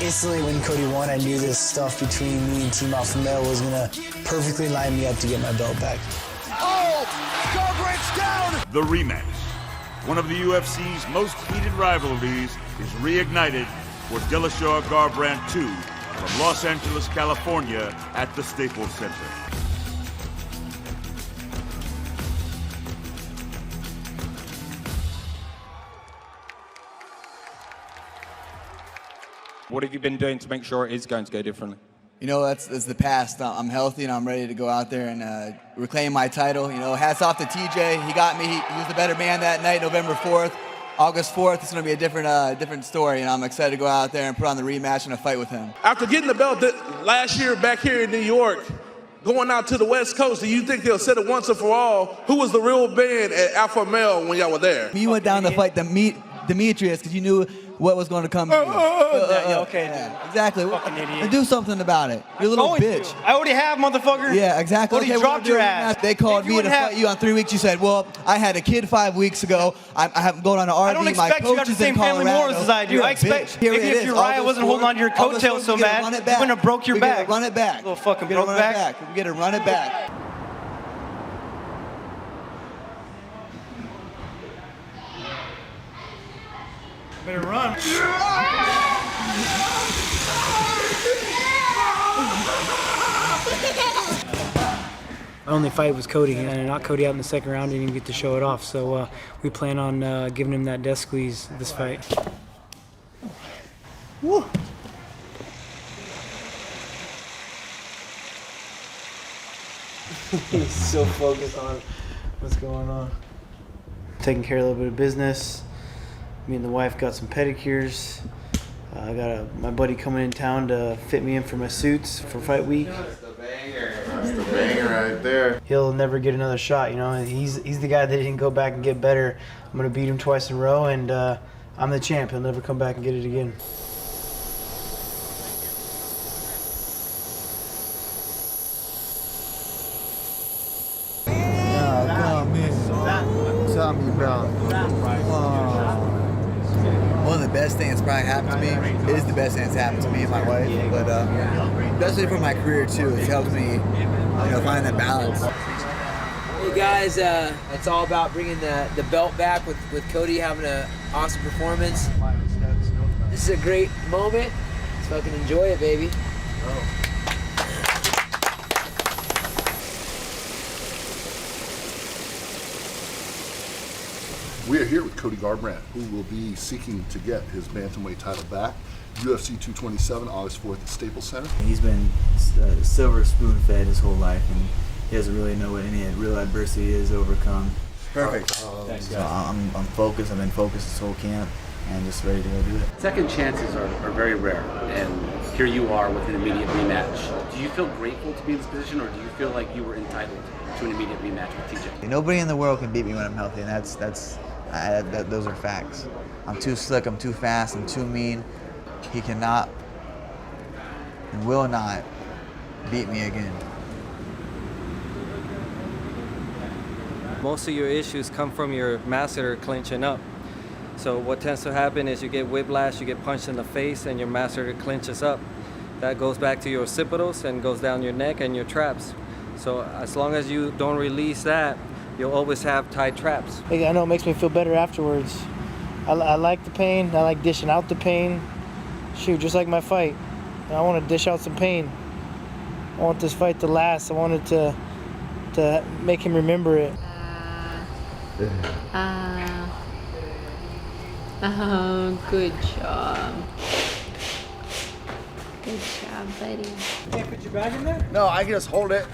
Instantly when Cody won, I knew this stuff between me and Team Alpha Male was gonna perfectly line me up to get my belt back. Oh, Garbrandt's down! The rematch. One of the UFC's most heated rivalries is reignited for Dillashaw Cody 2 from Los Angeles, California at the Staples Center. What have you been doing to make sure it is going to go differently? You know, that's the past. I'm healthy and I'm ready to go out there and reclaim my title. You know, hats off to TJ. He got me. He was the better man that night, November 4th. August 4th, it's going to be a different story, and I'm excited to go out there and put on the rematch and a fight with him. After getting the belt last year back here in New York, going out to the West Coast, do you think they'll set it once and for all? Who was the real man at Alpha Male when y'all were there? You went down to fight Demetrius because you knew what was going to come. Yeah, exactly. Fucking idiot. Do something about it. You're a little bitch. I already have, motherfucker. Yeah, exactly. Already dropped your ass. They called me to fight you on 3 weeks. You said, well, I had a kid 5 weeks ago. I haven't gone on an RV. I don't expect you got the same family morals as I do. I expect maybe if Uriah wasn't holding on to your coattails so bad, you wouldn't have broke your back. Run it back. Little fucking broke back. We get to run it back. Better run. My only fight was Cody, and I knocked Cody out in the second round. Didn't even get to show it off, so we plan on giving him that death squeeze this fight. Woo. He's so focused on what's going on. Taking care of a little bit of business. Me and the wife got some pedicures. I got my buddy coming in town to fit me in for my suits for fight week. That's the banger. That's the banger right there. He'll never get another shot, you know. He's the guy that didn't go back and get better. I'm gonna beat him twice in a row, and I'm the champ. He'll never come back and get it again. Tell me about. One of the best things that's probably happened to me is the best thing that's happened to me and my wife, but especially for my career too. It's helped me, find that balance. Hey guys, it's all about bringing the belt back with Cody having an awesome performance. This is a great moment. Let's fucking enjoy it, baby. We are here with Cody Garbrandt, who will be seeking to get his bantamweight title back. UFC 227, August 4th at Staples Center. He's been silver spoon-fed his whole life, and he doesn't really know what any real adversity is to overcome. Perfect. Thanks, guys. So I'm focused. I've been focused this whole camp, and just ready to go do it. Second chances are very rare, and here you are with an immediate rematch. Do you feel grateful to be in this position, or do you feel like you were entitled to an immediate rematch with TJ? Nobody in the world can beat me when I'm healthy, and those are facts. I'm too slick, I'm too fast, I'm too mean. He cannot and will not beat me again. Most of your issues come from your masseter clenching up. So what tends to happen is you get whiplash, you get punched in the face, and your masseter clenches up. That goes back to your occipitals and goes down your neck and your traps. So as long as you don't release that, you'll always have tight traps. I know it makes me feel better afterwards. I like the pain. I like dishing out the pain. Shoot, just like my fight. I want to dish out some pain. I want this fight to last. I wanted to make him remember it. Oh, good job. Good job, buddy. You can't put your bag in there? No, I can just hold it.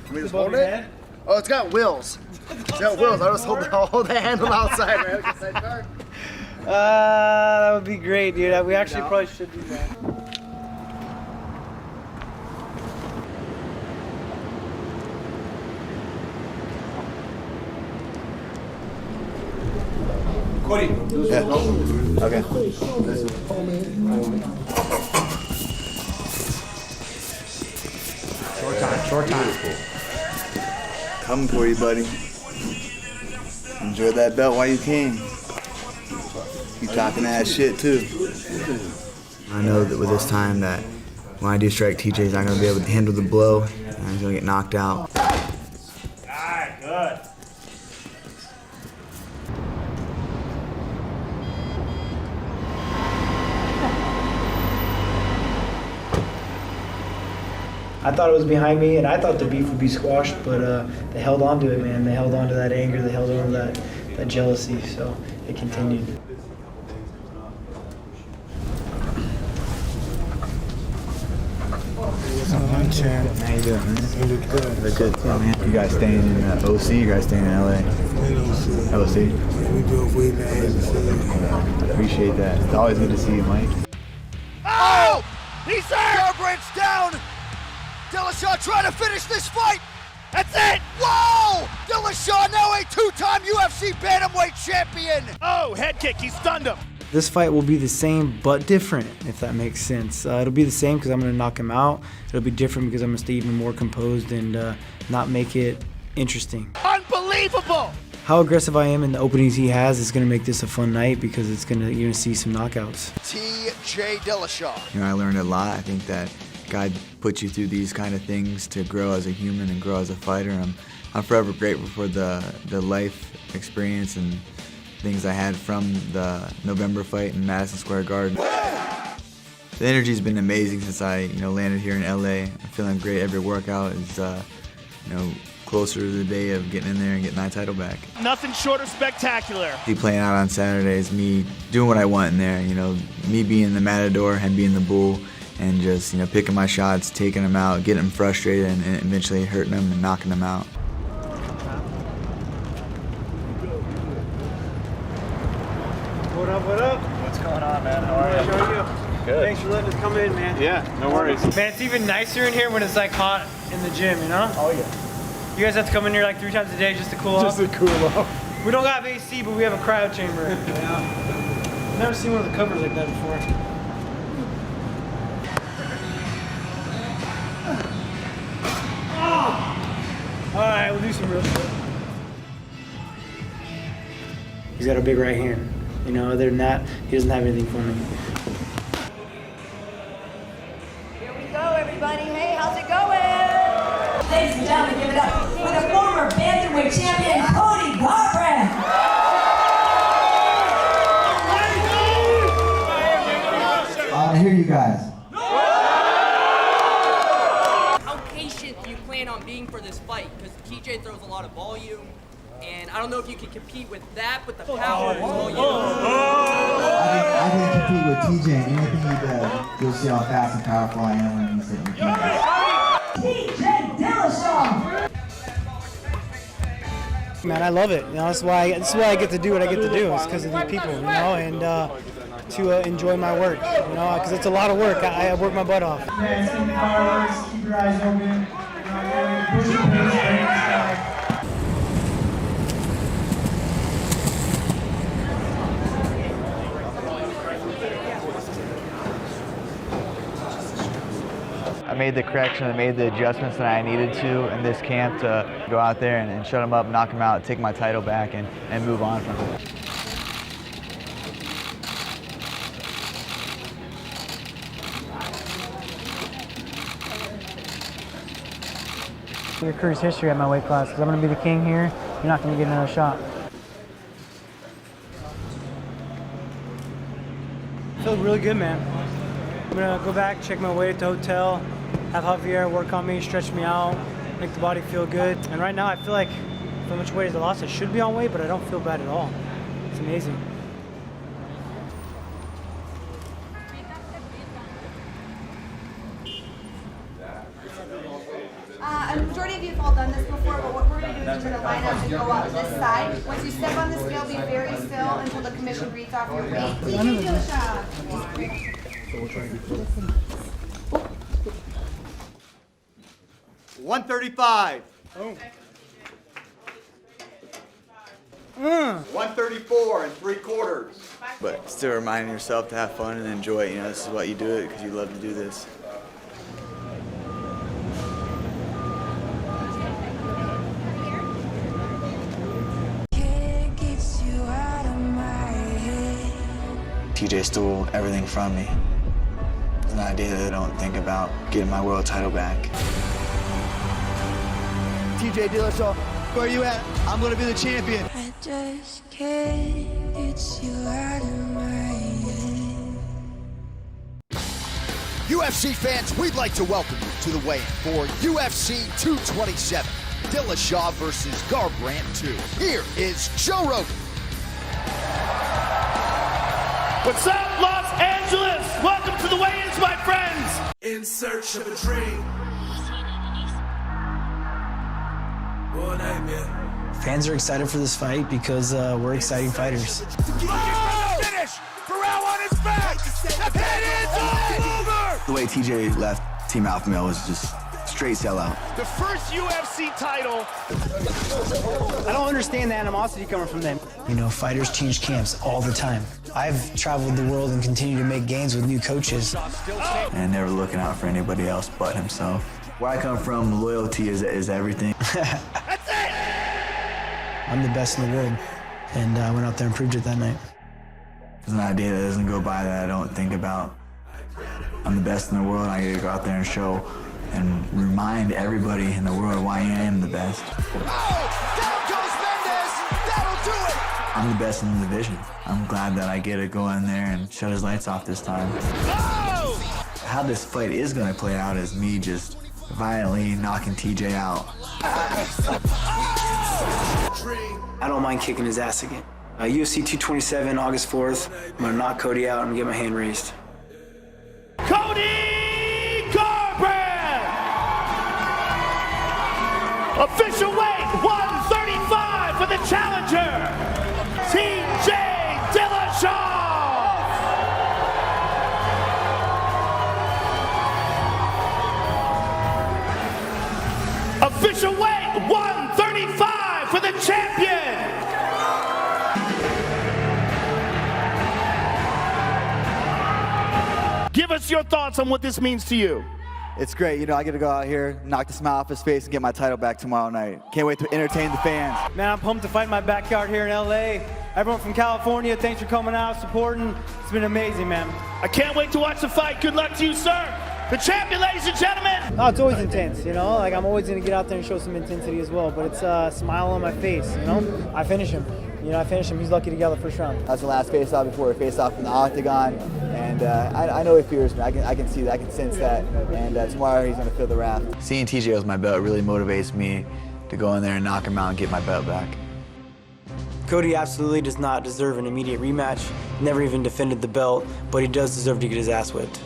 Can we just hold it? Head? Oh, it's got wheels. It's got wheels. I'll just hold the handle outside, man. That would be great, dude. We actually probably should do that. Cody. Yeah. Okay. Short time. Coming for you, buddy. Enjoy that belt while you can. You talking that shit too. I know that with this time that when I do strike, TJ's not going to be able to handle the blow, and he's going to get knocked out. Alright, good. I thought it was behind me, and I thought the beef would be squashed, but they held on to it, man. They held on to that anger, they held on to that jealousy, so it continued. How you doing, man? You look good. You look good too, man. You guys staying in OC? You guys staying in LA? OC. Yeah, we do it way back. Appreciate that. It's always good to see you, Mike. Oh! He's there! Garbrandt's down! Dillashaw trying to finish this fight! That's it! Whoa! Dillashaw now a two-time UFC bantamweight champion! Oh, head kick, he stunned him! This fight will be the same but different, if that makes sense. It'll be the same because I'm going to knock him out. It'll be different because I'm going to stay even more composed and not make it interesting. Unbelievable! How aggressive I am in the openings he has is going to make this a fun night because you're going to see some knockouts. T.J. Dillashaw. You know, I learned a lot. I think that God puts you through these kind of things to grow as a human and grow as a fighter. I'm forever grateful for the life experience and things I had from the November fight in Madison Square Garden. The energy's been amazing since I landed here in LA. I'm feeling great. Every workout is closer to the day of getting in there and getting that title back. Nothing short of spectacular. Me playing out on Saturdays, me doing what I want in there, me being the matador, him being the bull, and just picking my shots, taking them out, getting them frustrated, and eventually hurting them and knocking them out. What up, what up? What's going on, man? How are you? How are you? Good. Thanks for letting us come in, man. Yeah, no worries. Man, it's even nicer in here when it's like hot in the gym, you know? Oh, yeah. You guys have to come in here like 3 times a day just to cool off? Just to cool off. We don't have AC, but we have a cryo chamber. Yeah. I've never seen one of the covers like that before. All right, we'll do some real shit. He's got a big right hand. Other than that, he doesn't have anything for me. Here we go, everybody. Hey, how's it going? Ladies and gentlemen, give it up for the former bantamweight champion, Cody Garbrandt. I hear you guys. How patient do you plan on being for this fight? Because TJ throws a lot of volume, and I don't know if you can compete with that, but the power and volume. I can compete with TJ and anything he does. You'll see how fast and powerful I am when he's hitting the TJ Dillashaw. Man, I love it. This is why I get to do what I get to do. It's because of these people, and to enjoy my work, because it's a lot of work. I work my butt off. Yeah, see the fireworks. Keep your eyes open. Push the pace back. I made the correction, I made the adjustments that I needed to in this camp to go out there and shut him up, knock him out, take my title back, and move on from it. Your career's history at my weight class, because I'm going to be the king here. You're not going to get another shot. I feel really good, man. I'm going to go back, check my weight at the hotel, have Javier work on me, stretch me out, make the body feel good. And right now I feel like for how much weight is the loss, I should be on weight, but I don't feel bad at all. It's amazing. A majority of you have all done this before, but what we're going to do is we're going to line up and go up this side. Once you step on the scale, be very still until the commission reads off your weight. TJ Dillashaw. 135. 134 and 3/4. But still reminding yourself to have fun and enjoy it. This is what you do it because you love to do this. TJ stole everything from me. It's not a day that I don't think about getting my world title back. TJ Dillashaw, where are you at? I'm gonna be the champion. I just can't get you out of my head. UFC fans, we'd like to welcome you to the weigh-in for UFC 227. Dillashaw versus Garbrandt 2. Here is Joe Rogan. What's up, Los Angeles? Welcome to the weigh-ins, my friends. In search of a dream. Fans are excited for this fight because we're exciting fighters. Oh! Finish! Corral on his back! The pin is all over! The way TJ left Team Alpha Male was just straight sellout. The first UFC title. I don't understand the animosity coming from them. You know, fighters change camps all the time. I've traveled the world and continue to make gains with new coaches. And never looking out for anybody else but himself. Where I come from, loyalty is everything. I'm the best in the world, and I went out there and proved it that night. There's not a day that doesn't go by that I don't think about. I'm the best in the world. I get to go out there and show and remind everybody in the world why I am the best. Oh, down goes Mendes. That'll do it. I'm the best in the division. I'm glad that I get to go in there and shut his lights off this time. Oh! How this fight is going to play out is me just violently knocking TJ out. I don't mind kicking his ass again. UFC 227, August 4th. I'm gonna knock Cody out and get my hand raised. Cody Garbrandt! Official weight 135 for the challenger, TJ Dillashaw! Official weight 135 for the champion! Give us your thoughts on what this means to you. It's great. You know, I get to go out here, knock the smile off his face, and get my title back tomorrow night. Can't wait to entertain the fans. Man, I'm pumped to fight in my backyard here in LA. Everyone from California, thanks for coming out, supporting. It's been amazing, man. I can't wait to watch the fight. Good luck to you, sir. The champion, ladies and gentlemen. Oh, it's always intense, you know? Like, I'm always going to get out there and show some intensity as well, but it's a smile on my face, you know? I finish him. He's lucky to get out the first round. That's the last face-off before we face off in the octagon, and I know he fears me. I can see that, I can sense that, and tomorrow he's going to feel the wrath. Seeing TJ with my belt really motivates me to go in there and knock him out and get my belt back. Cody absolutely does not deserve an immediate rematch. Never even defended the belt, but he does deserve to get his ass whipped.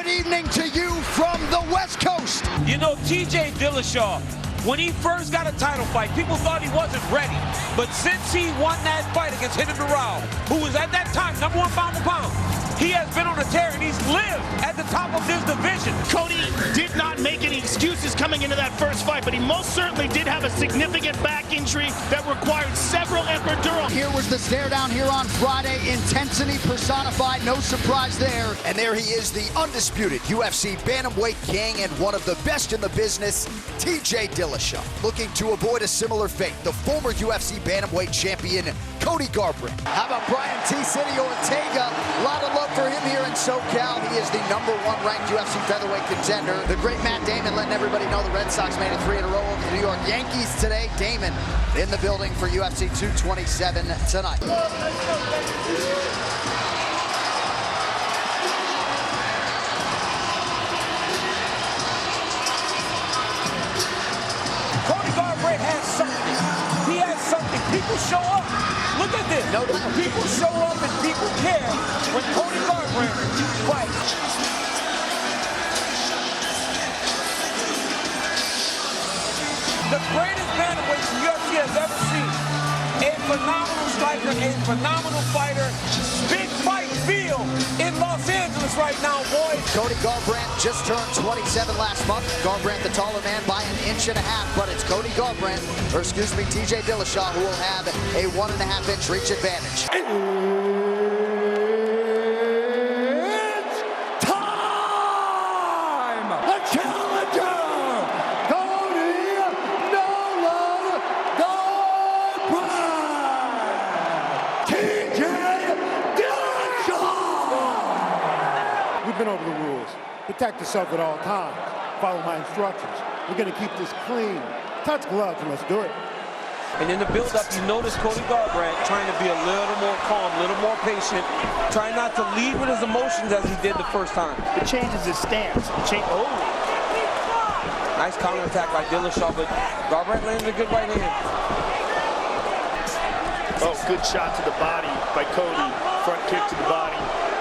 Evening to you from the West Coast. You know, TJ Dillashaw, when he first got a title fight, people thought he wasn't ready. But since he won that fight against Henry Durrell, who was at that time #1 pound for pound, he has been on a tear and he's lived at the top of this division. Cody did not make any excuses coming into that first fight, but he most certainly did have a significant back injury that required several epidural. Here was the stare down here on Friday. Intensity personified, no surprise there. And there he is, the undisputed UFC bantamweight king and one of the best in the business, TJ Dillashaw. Looking to avoid a similar fate, the former UFC bantamweight champion, Cody Garbrandt. How about Brian T. City Ortega? A lot of love for him here in SoCal. He is the #1 ranked UFC featherweight contender. The great Matt Damon letting everybody know the Red Sox made it 3 in a row over the New York Yankees today. Damon in the building for UFC 227 tonight. Cody Garbrandt has something. He has something. People show up. Look at this. No doubt. People show up and people care when Cody Garbrandt fights. The greatest bantamweight the UFC has ever seen. A phenomenal striker, a phenomenal fighter. Big fight feel in Los Angeles right now, boys. Cody Garbrandt just turned 27 last month. Garbrandt the taller man by 1.5 inches, but it's Cody Garbrandt, or excuse me, TJ Dillashaw, who will have a 1.5 inch reach advantage. It's time! The challenger, Cody Garbrandt! went over the rules. Protect yourself at all times. Follow my instructions. We're going to keep this clean. Touch gloves and let's do it. And in the build-up, you notice Cody Garbrandt trying to be a little more calm, a little more patient, trying not to lead with his emotions as he did the first time. It changes his stance. Nice counterattack by Dillashaw, but Garbrandt landed a good right hand. Oh, good shot to the body by Cody. Front kick to the body.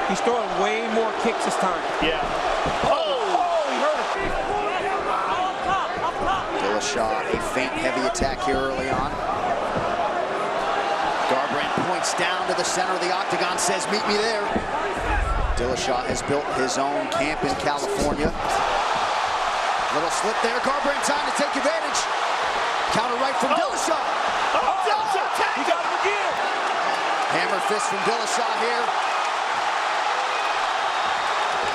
He's throwing way more kicks this time. Yeah. Oh, he hurt him. Dillashaw, a feint heavy attack here early on. Garbrandt points down to the center of the octagon, says, meet me there. Dillashaw has built his own camp in California. Little slip there, Garbrandt time to take advantage. Counter right from Dillashaw. Dillashaw, he got him again. Hammer fist from Dillashaw here.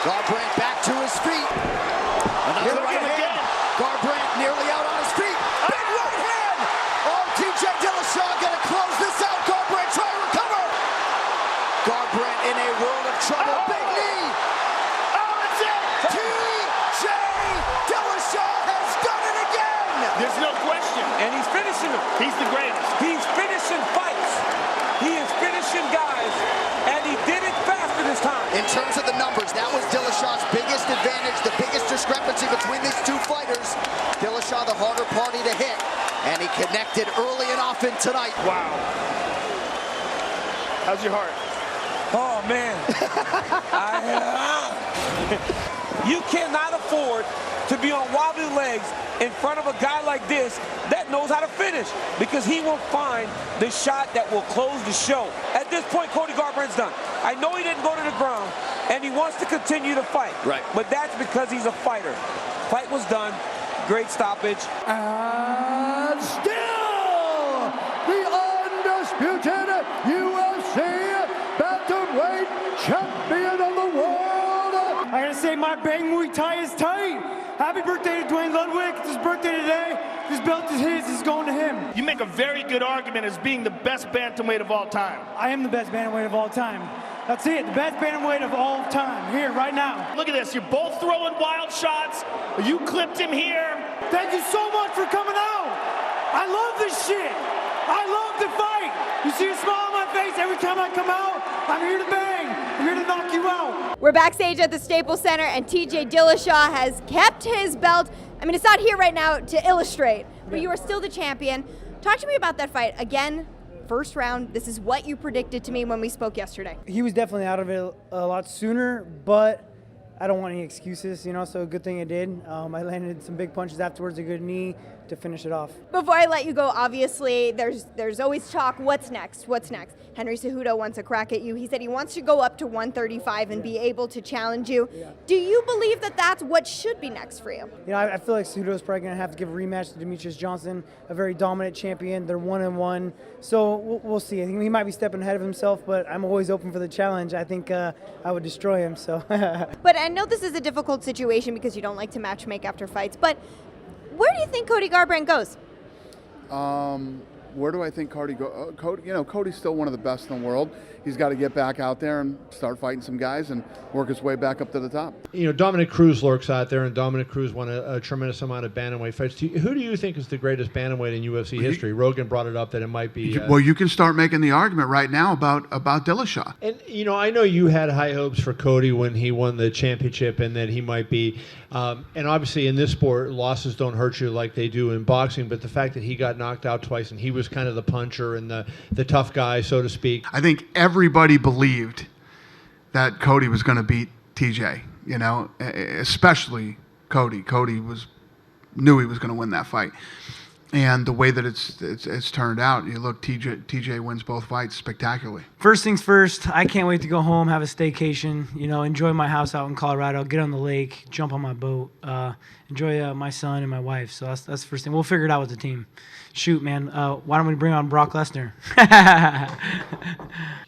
Garbrandt back to his feet. Another right hand. Garbrandt nearly out on his feet. Big right hand. Oh, TJ Dillashaw gonna close this out. Garbrandt try to recover. Garbrandt in a world of trouble. Big knee. Oh, that's it. TJ Dillashaw has done it again. There's no question. And he's finishing them. He's the greatest. He's finishing fights. He is finishing guys, and he did it faster this time. In terms of the numbers, that was Dillashaw's biggest advantage, the biggest discrepancy between these two fighters. Dillashaw the harder party to hit, and he connected early and often tonight. Wow. How's your heart? Oh, man. You cannot afford to be on wobbly legs in front of a guy like this that knows how to finish, because he will find the shot that will close the show. At this point, Cody Garbrandt's done. I know he didn't go to the ground, and he wants to continue to fight. Right. But that's because he's a fighter. Fight was done. Great stoppage. And still, the undisputed UFC bantamweight champion of the world. I gotta say, my Bang Muay Thai is tight. Happy birthday to Dwayne Ludwig. It's his birthday today. This belt is his. It's going to him. You make a very good argument as being the best bantamweight of all time. I am the best bantamweight of all time. That's it. The best bantamweight of all time. Here, right now. Look at this. You're both throwing wild shots. You clipped him here. Thank you so much for coming out. I love this shit. I love to fight. You see a smile on my face every time I come out. I'm here to bang. I'm here to knock you out. We're backstage at the Staples Center, and TJ Dillashaw has kept his belt. I mean, it's not here right now to illustrate, but you are still the champion. Talk to me about that fight. Again, first round. This is what you predicted to me when we spoke yesterday. He was definitely out of it a lot sooner, but I don't want any excuses, you know, so good thing I did. I landed some big punches afterwards, a good knee to finish it off. Before I let you go, obviously, there's always talk, what's next? What's next? Henry Cejudo wants a crack at you. He said he wants to go up to 135 and be able to challenge you. Yeah. Do you believe that that's what should be next for you? You know, I feel like Cejudo's probably going to have to give a rematch to Demetrius Johnson, a very dominant champion. They're 1-1, so we'll see. I think he might be stepping ahead of himself, but I'm always open for the challenge. I think I would destroy him, so. But I know this is a difficult situation because you don't like to matchmake after fights, but where do you think Cody Garbrandt goes? Where do I think Cody go? Cody, you know, Cody's still one of the best in the world. He's got to get back out there and start fighting some guys and work his way back up to the top. You know, Dominic Cruz lurks out there, and Dominic Cruz won a tremendous amount of bantamweight fights. Who do you think is the greatest bantamweight in UFC history? Rogan brought it up that it might be. Well, you can start making the argument right now about Dillashaw. And you know, I know you had high hopes for Cody when he won the championship, and that he might be. And obviously, in this sport, losses don't hurt you like they do in boxing. But the fact that he got knocked out twice, and he was kind of the puncher and the tough guy, so to speak. I think everybody believed that Cody was going to beat TJ. You know, especially Cody. Cody knew he was going to win that fight. And the way that it's turned out, you look, TJ wins both fights spectacularly. First things first, I can't wait to go home, have a staycation, you know, enjoy my house out in Colorado, get on the lake, jump on my boat, enjoy my son and my wife. So that's the first thing. We'll figure it out with the team. Shoot, man, why don't we bring on Brock Lesnar?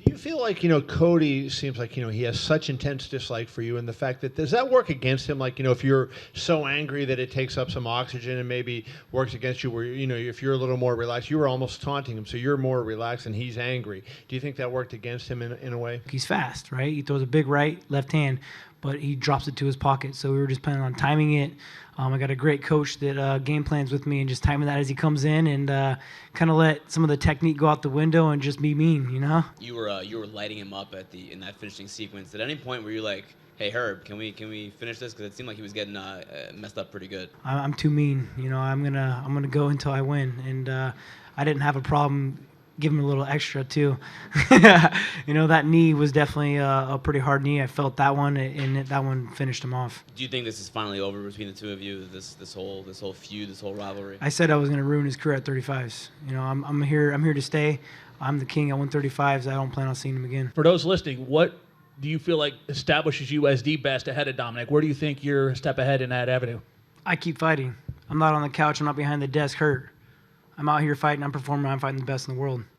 Do you feel like, you know, Cody seems like, you know, he has such intense dislike for you, and the fact that, does that work against him? Like, you know, if you're so angry that it takes up some oxygen and maybe works against you, where, you know, if you're a little more relaxed, you were almost taunting him, so you're more relaxed and he's angry. Do you think that worked against him in a way? He's fast, right? He throws a big right, left hand. but he drops it to his pocket. So we were just planning on timing it. I got a great coach that game plans with me and just timing that as he comes in and kind of let some of the technique go out the window and just be mean, you know? You were lighting him up in that finishing sequence. At any point were you like, hey Herb, can we finish this? Because it seemed like he was getting messed up pretty good. I'm too mean, you know. I'm gonna go until I win, and I didn't have a problem giving him a little extra too. You know, that knee was definitely a pretty hard knee. I felt that one, and that one finished him off. Do you think this is finally over between the two of you? This whole feud, this whole rivalry. I said I was gonna ruin his career at 35s. You know, I'm here to stay. I'm the king at 135s. I don't plan on seeing him again. For those listening, what do you feel like establishes you as the best ahead of Dominic? Where do you think you're a step ahead in that avenue? I keep fighting. I'm not on the couch. I'm not behind the desk hurt. I'm out here fighting. I'm performing. I'm fighting the best in the world.